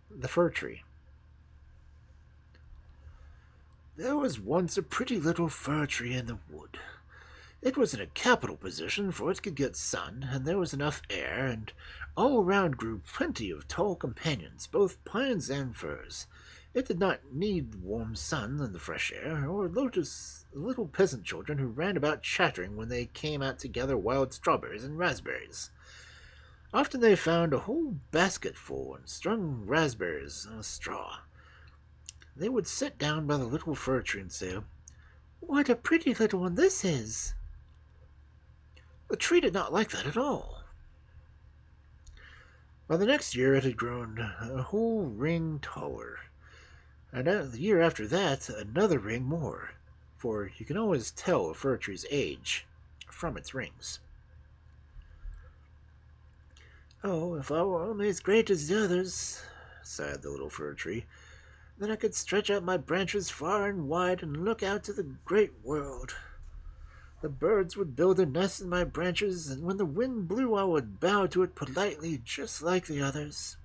The Fir-Tree. There was once a pretty little fir-tree in the wood. It was in a capital position, for it could get sun, and there was enough air, and all around grew plenty of tall companions, both pines and firs. It did not need warm sun and the fresh air, or lotus little peasant children who ran about chattering when they came out to gather wild strawberries and raspberries. Often they found a whole basket full and strung raspberries on a straw. They would sit down by the little fir tree and say, "What a pretty little one this is!" The tree did not like that at all. By the next year it had grown a whole ring taller, and the year after that another ring more, for you can always tell a fir tree's age from its rings. "Oh, if I were only as great as the others," sighed the little fir tree, "then I could stretch out my branches far and wide and look out to the great world. The birds would build their nests in my branches, and when the wind blew I would bow to it politely, just like the others."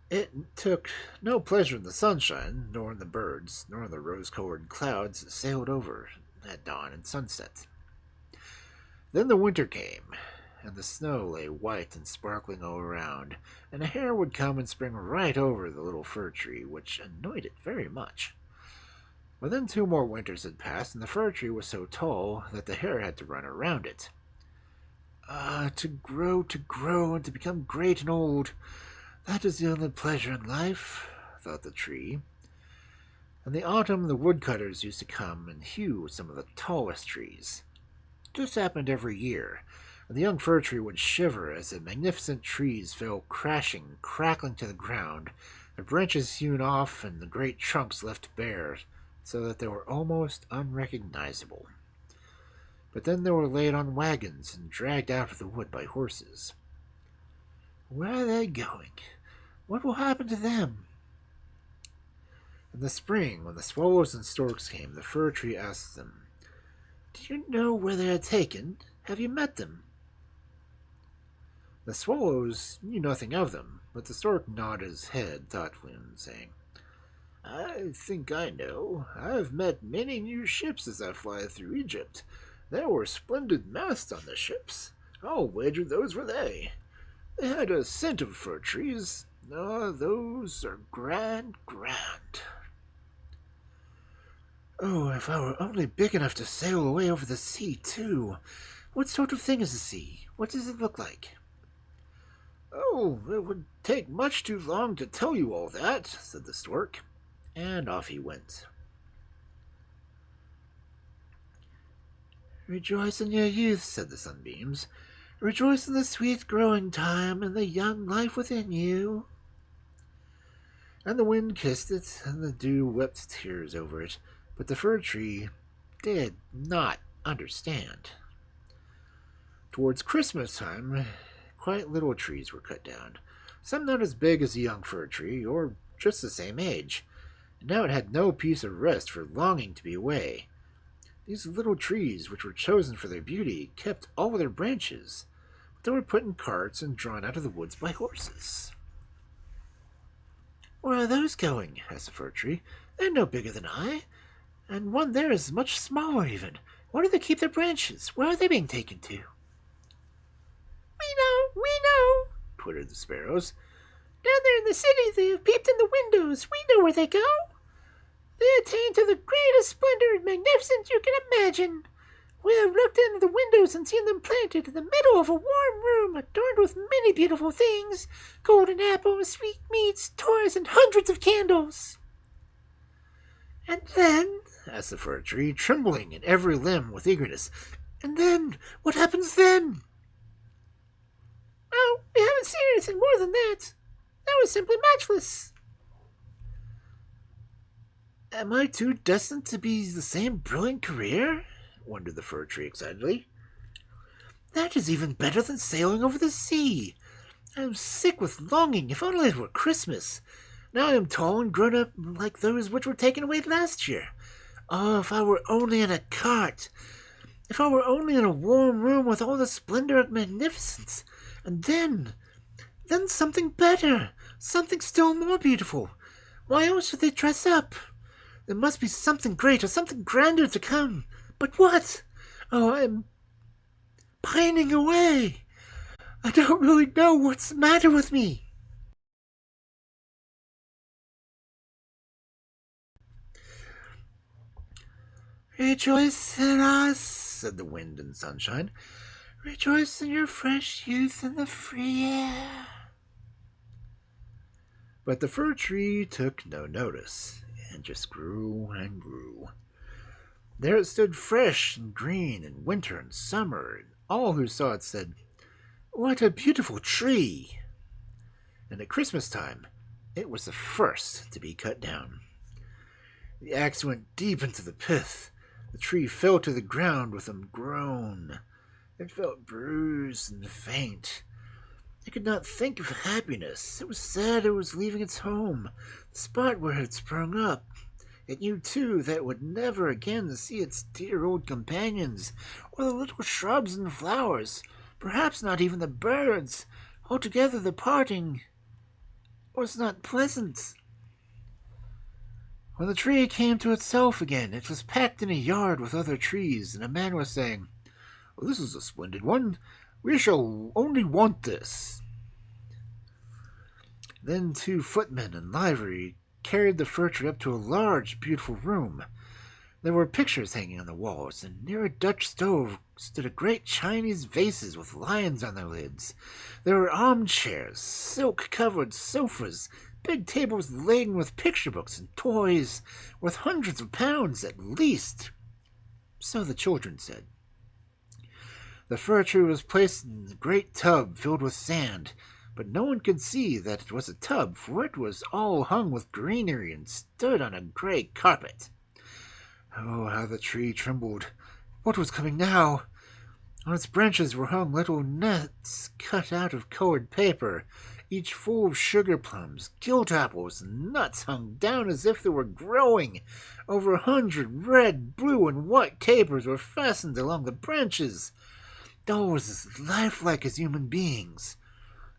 It took no pleasure in the sunshine, nor in the birds, nor in the rose-colored clouds that sailed over at dawn and sunset. Then the winter came, and the snow lay white and sparkling all around, and a hare would come and spring right over the little fir tree, which annoyed it very much. But then 2 more winters had passed, and the fir tree was so tall that the hare had to run around it. "Ah, to grow, and to become great and old, that is the only pleasure in life," thought the tree. In the autumn the woodcutters used to come and hew some of the tallest trees. This happened every year, and the young fir tree would shiver as the magnificent trees fell crashing, crackling to the ground, their branches hewn off and the great trunks left bare, so that they were almost unrecognizable. But then they were laid on wagons and dragged out of the wood by horses. Where are they going? What will happen to them? In the spring, when the swallows and storks came, the fir tree asked them, "Do you know where they are taken? Have you met them?" The swallows knew nothing of them, but the stork nodded his head thoughtfully and saying, "I think I know. I have met many new ships as I fly through Egypt. There were splendid masts on the ships. I'll wager those were they. They had a scent of fir trees. Ah, those are grand, grand. Oh, if I were only big enough to sail away over the sea, too. What sort of thing is the sea? What does it look like?" "Oh, it would take much too long to tell you all that," said the stork, and off he went. "Rejoice in your youth," said the sunbeams. "Rejoice in the sweet growing time and the young life within you." And the wind kissed it, and the dew wept tears over it, but the fir tree did not understand. Towards Christmas time, quite little trees were cut down, some not as big as the young fir tree, or just the same age, and now it had no peace or rest for longing to be away. These little trees, which were chosen for their beauty, kept all their branches, but they were put in carts and drawn out of the woods by horses. "Where are those going?" asked the fir tree. "They're no bigger than I, and one there is much smaller even. Where do they keep their branches? Where are they being taken to?" We know," twittered the sparrows. "Down there in the city they have peeped in the windows. We know where they go. They attain to the greatest splendor and magnificence you can imagine. We have looked into the windows and seen them planted in the middle of a warm room adorned with many beautiful things, golden apples, sweetmeats, toys, and hundreds of candles." "And then," asked the fir tree, trembling in every limb with eagerness, "and then, what happens then?" "Oh, we haven't seen anything more than that. That was simply matchless." "Am I too destined to be the same brilliant career?" wondered the fir tree excitedly. "That is even better than sailing over the sea. I am sick with longing. If only it were Christmas. Now I am tall and grown up like those which were taken away last year. Oh, if I were only in a cart! If I were only in a warm room with all the splendor and magnificence! And then something better! Something still more beautiful. Why else should they dress up? There must be something greater, something grander to come. But what? Oh, I'm pining away. I don't really know what's the matter with me. Rejoice in us, said the wind and sunshine. Rejoice in your fresh youth and the free air. But the fir-tree took no notice, and just grew and grew. There it stood fresh and green in winter and summer, and all who saw it said, "What a beautiful tree!" And at Christmas time, it was the first to be cut down. The axe went deep into the pith. The tree fell to the ground with a groan. It felt bruised and faint. It could not think of happiness. It was sad it was leaving its home, the spot where it had sprung up. It knew, too, that it would never again see its dear old companions, or the little shrubs and flowers, perhaps not even the birds. Altogether the parting was not pleasant. When the tree came to itself again, it was packed in a yard with other trees, and a man was saying, "Well, this is a splendid one. We shall only want this." Then 2 footmen in livery carried the fir-tree up to a large, beautiful room. There were pictures hanging on the walls, and near a Dutch stove stood a great Chinese vases with lions on their lids. There were armchairs, silk-covered sofas, big tables laden with picture books and toys, worth hundreds of pounds at least. So the children said. The fir-tree was placed in a great tub filled with sand, but no one could see that it was a tub, for it was all hung with greenery and stood on a grey carpet. Oh, how the tree trembled! What was coming now? On its branches were hung little nets cut out of colored paper, each full of sugar plums, gilt apples, and nuts hung down as if they were growing. Over 100 red, blue, and white tapers were fastened along the branches. Dolls as lifelike as human beings.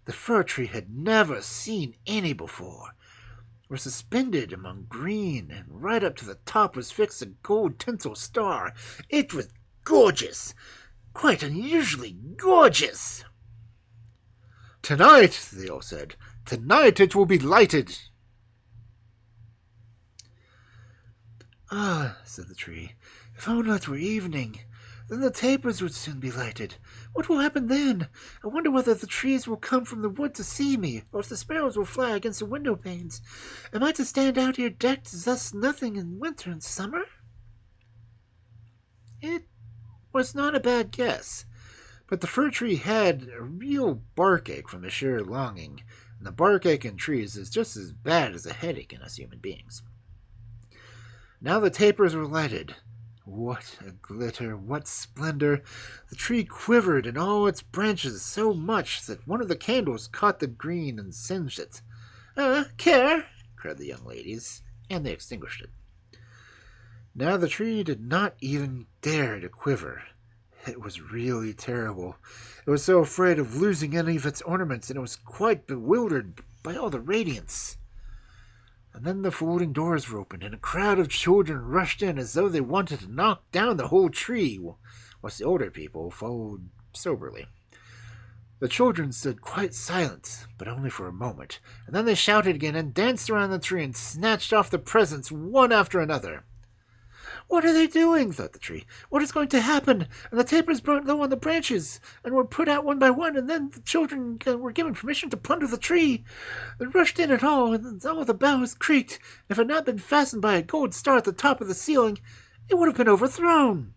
The fir-tree had never seen any before. Were suspended among green, and right up to the top was fixed a gold tinsel star. It was gorgeous, quite unusually gorgeous. "Tonight," they all said, "tonight it will be lighted." "Ah," said the tree, "if only it were evening. Then the tapers would soon be lighted. What will happen then? I wonder whether the trees will come from the wood to see me, or if the sparrows will fly against the window panes. Am I to stand out here decked as thus nothing in winter and summer?" It was not a bad guess, but the fir-tree had a real barkache from the sheer longing, and the barkache in trees is just as bad as a headache in us human beings. Now the tapers were lighted. What a glitter, what splendor! The tree quivered in all its branches so much that one of the candles caught the green and singed it. Care!" cried the young ladies, and they extinguished it. Now the tree did not even dare to quiver. It was really terrible. It was so afraid of losing any of its ornaments, and it was quite bewildered by all the radiance. And then the folding doors were opened, and a crowd of children rushed in as though they wanted to knock down the whole tree, whilst the older people followed soberly. The children stood quite silent, but only for a moment, and then they shouted again and danced around the tree and snatched off the presents one after another. "What are they doing?" thought the tree. "What is going to happen?" And the tapers burnt low on the branches, and were put out one by one, and then the children were given permission to plunder the tree. They rushed in at all, and all the boughs creaked, and if it had not been fastened by a gold star at the top of the ceiling, it would have been overthrown.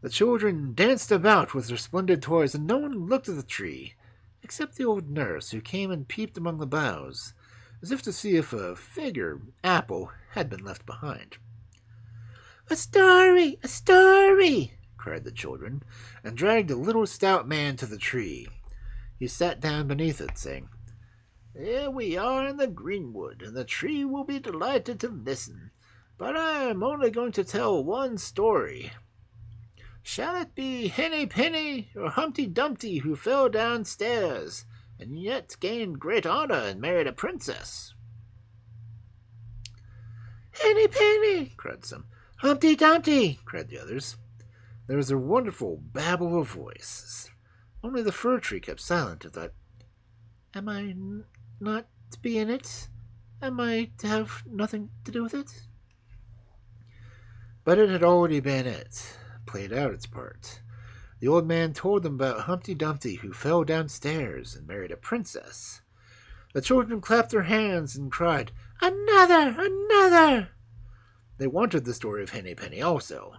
The children danced about with their splendid toys, and no one looked at the tree, except the old nurse, who came and peeped among the boughs, as if to see if a fig or apple had been left behind. "A story! A story!" cried the children, and dragged a little stout man to the tree. He sat down beneath it, saying, "Here we are in the greenwood, and the tree will be delighted to listen, but I am only going to tell one story. Shall it be Henny Penny or Humpty Dumpty who fell downstairs? and yet gained great honor and married a princess. Henny penny, cried some. Humpty Dumpty, cried the others. There was a wonderful babble of voices. Only the Fir-Tree kept silent and thought, am I not to be in it? Am I to have nothing to do with it? But it had already been played out its part. The old man told them about Humpty Dumpty, who fell downstairs and married a princess. The children clapped their hands and cried, Another! Another! They wanted the story of Henny Penny also,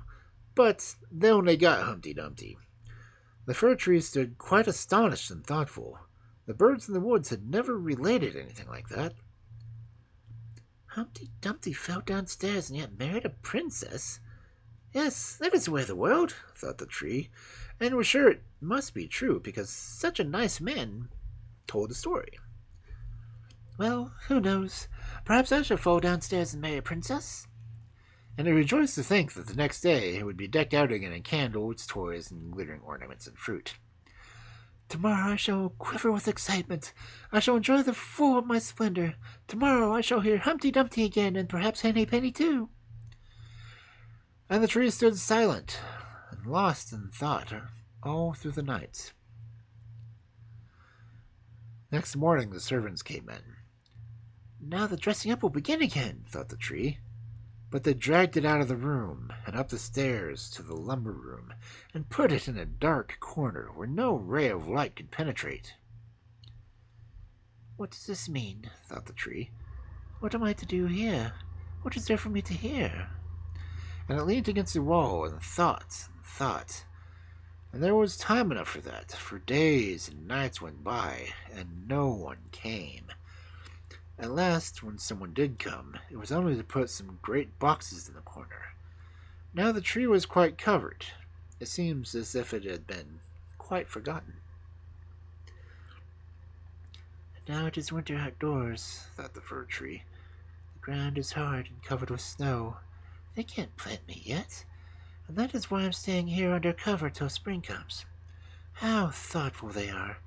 but they only got Humpty Dumpty. The Fir-Tree stood quite astonished and thoughtful. The birds in the woods had never related anything like that. Humpty Dumpty fell downstairs and yet married a princess? Yes, that is the way of the world, thought the tree, and was sure it must be true because such a nice man told the story. Well, who knows? Perhaps I shall fall downstairs and marry a princess. And he rejoiced to think that the next day it would be decked out again in candles, toys, and glittering ornaments and fruit. Tomorrow I shall quiver with excitement. I shall enjoy the full of my splendor. Tomorrow I shall hear Humpty Dumpty again, and perhaps Henny Penny too. And the tree stood silent and lost in thought all through the night. Next morning the servants came in. Now the dressing up will begin again, thought the tree. But they dragged it out of the room and up the stairs to the lumber room and put it in a dark corner where no ray of light could penetrate. What does this mean? Thought the tree. What am I to do here? What is there for me to hear? And it leaned against the wall and thought and thought. And there was time enough for that, for days and nights went by, and no one came. At last, when someone did come, it was only to put some great boxes in the corner. Now the tree was quite covered. It seems as if it had been quite forgotten. Now it is winter outdoors, thought the Fir-Tree. The ground is hard and covered with snow. They can't plant me yet, and that is why I'm staying here under cover till spring comes. How thoughtful they are.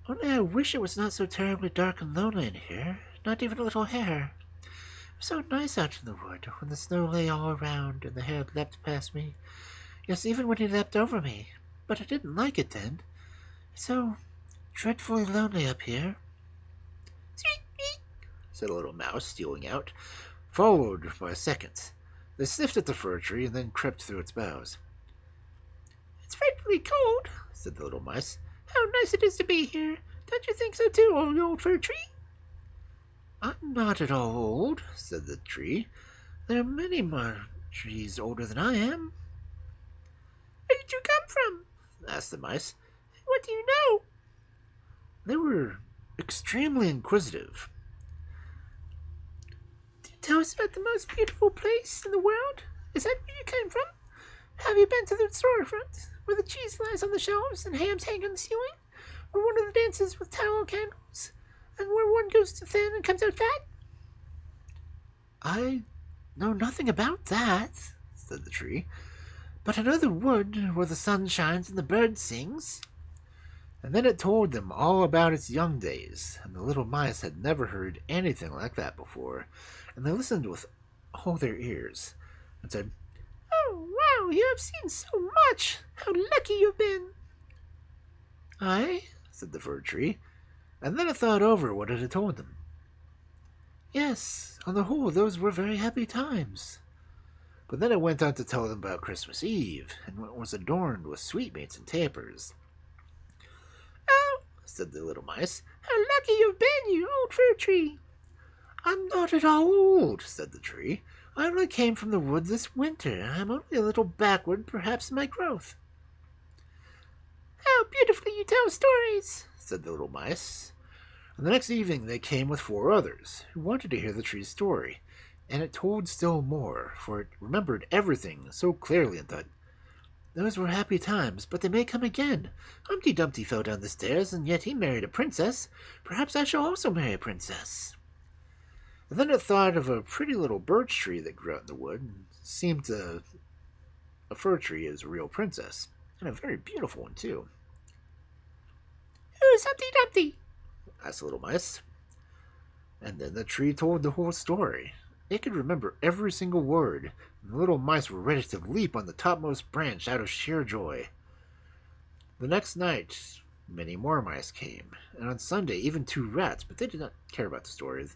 Only I wish it was not so terribly dark and lonely in here, not even a little hare. It was so nice out in the wood when the snow lay all around and the hare leapt past me. Yes, even when he leapt over me, but I didn't like it then. It's so dreadfully lonely up here. Squeak, said a little mouse stealing out, followed by a second. They sniffed at the Fir-Tree and then crept through its boughs. It's frightfully cold, said the little mice. How nice it is to be here. Don't you think so too, old Fir-Tree? I'm not at all old, said the tree. There are many more trees older than I am. Where did you come from? Asked the mice. What do you know? They were extremely inquisitive. Do you tell us about the most beautiful place in the world? Is that where you came from? Have you been to the storefront, where the cheese lies on the shelves and hams hang on the ceiling? Or one of the dances with tallow candles? And where one goes to thin and comes out fat? I know nothing about that, said the tree. But I know the wood where the sun shines and the bird sings. And then it told them all about its young days, and the little mice had never heard anything like that before, and they listened with all their ears, and said, Oh, wow, you have seen so much! How lucky you've been! Aye, said the Fir-Tree, and then it thought over what it had told them. Yes, on the whole, those were very happy times. But then it went on to tell them about Christmas Eve, and what was adorned with sweetmeats and tapers. Oh, said the little mice, how lucky you've been, you old Fir-Tree! I'm not at all old, said the tree. I only came from the wood this winter. I'm only a little backward, perhaps, in my growth. How beautifully you tell stories, said the little mice. And the next evening they came with 4 others, who wanted to hear the tree's story, and it told still more, for it remembered everything so clearly and thought, those were happy times, but they may come again. Humpty Dumpty fell down the stairs, and yet he married a princess. Perhaps I shall also marry a princess. And then it thought of a pretty little birch tree that grew out in the wood, and seemed to a fir tree as a real princess, and a very beautiful one, too. Who's Humpty Dumpty? asked the little mice. And then the tree told the whole story. It could remember every single word, and the little mice were ready to leap on the topmost branch out of sheer joy. The next night, many more mice came, and on Sunday, even 2 rats, but they did not care about the stories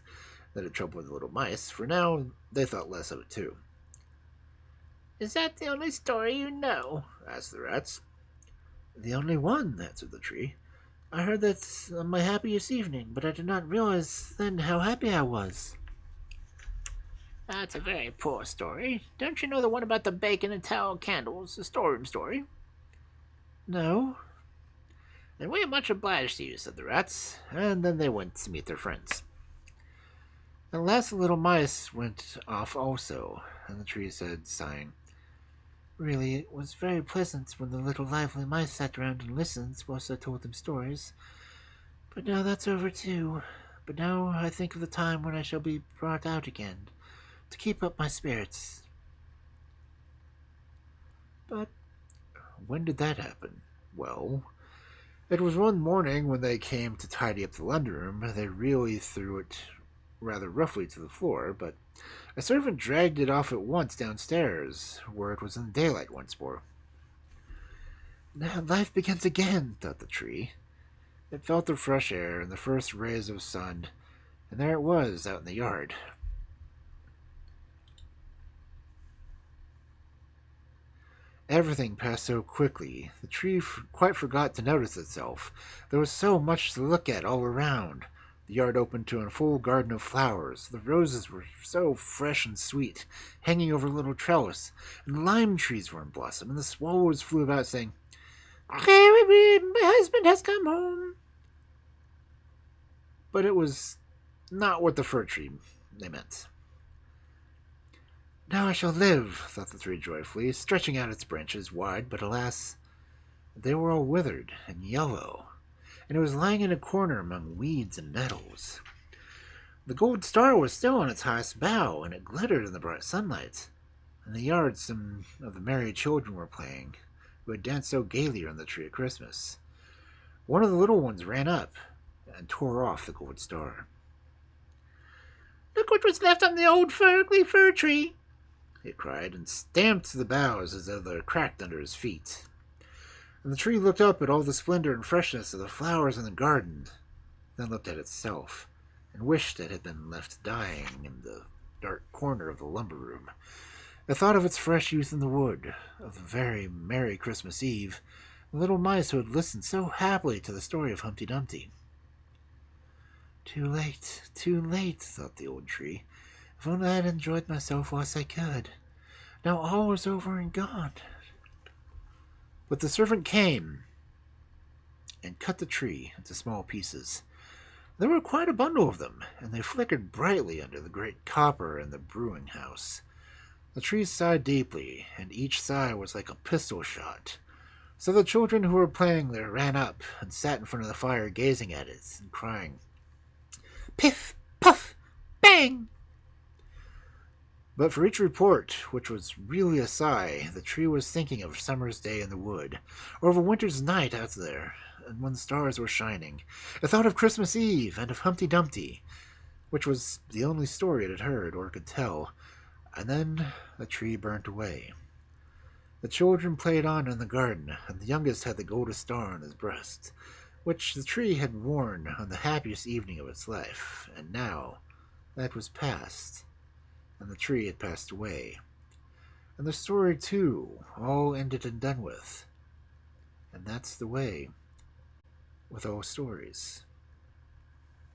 that had trouble with the little mice, for now they thought less of it too. Is that the only story you know? Asked the rats. The only one, answered the tree. I heard that on my happiest evening, but I did not realize then how happy I was. That's a very poor story. Don't you know the one about the bacon and tallow candles, the storeroom story? No. Then we are much obliged to you, said the rats, and then they went to meet their friends. At last the little mice went off also, and the tree said, sighing, Really, it was very pleasant when the little lively mice sat around and listened whilst I told them stories. But now that's over too. But now I think of the time when I shall be brought out again, to keep up my spirits. But when did that happen? Well, it was one morning when they came to tidy up the London room. They really threw it rather roughly to the floor, but a servant dragged it off at once downstairs, where it was in daylight once more. Now life begins again, thought the tree. It felt the fresh air and the first rays of sun, and there it was out in the yard. Everything passed so quickly, the tree quite forgot to notice itself. There was so much to look at all around. The yard opened to a full garden of flowers. The roses were so fresh and sweet, hanging over a little trellis, and lime trees were in blossom, and the swallows flew about saying, My husband has come home. But it was not what the fir-tree they meant. Now I shall live, thought the tree joyfully, stretching out its branches wide, but alas, they were all withered and yellow, and it was lying in a corner among weeds and nettles. The gold star was still on its highest bough, and it glittered in the bright sunlight. In the yard some of the merry children were playing, who had danced so gaily around the tree at Christmas. One of the little ones ran up and tore off the gold star. Look what was left on the old fir tree, it cried, and stamped the boughs as though they were cracked under his feet. And the tree looked up at all the splendor and freshness of the flowers in the garden, then looked at itself, and wished it had been left dying in the dark corner of the lumber room. It thought of its fresh youth in the wood, of the very merry Christmas Eve, the little mice who had listened so happily to the story of Humpty Dumpty. Too late, thought the old tree. If only I had enjoyed myself whilst I could. Now all was over and gone. But the servant came and cut the tree into small pieces. There were quite a bundle of them, and they flickered brightly under the great copper in the brewing house. The tree sighed deeply, and each sigh was like a pistol shot. So the children who were playing there ran up and sat in front of the fire gazing at it and crying, Piff, puff, bang! But for each report, which was really a sigh, the tree was thinking of a summer's day in the wood, or of a winter's night out there, and when the stars were shining. It thought of Christmas Eve and of Humpty Dumpty, which was the only story it had heard or could tell, and then the tree burnt away. The children played on in the garden, and the youngest had the golden star on his breast, which the tree had worn on the happiest evening of its life, and now that was past, and the tree had passed away. And the story, too, all ended and done with. And that's the way with all stories.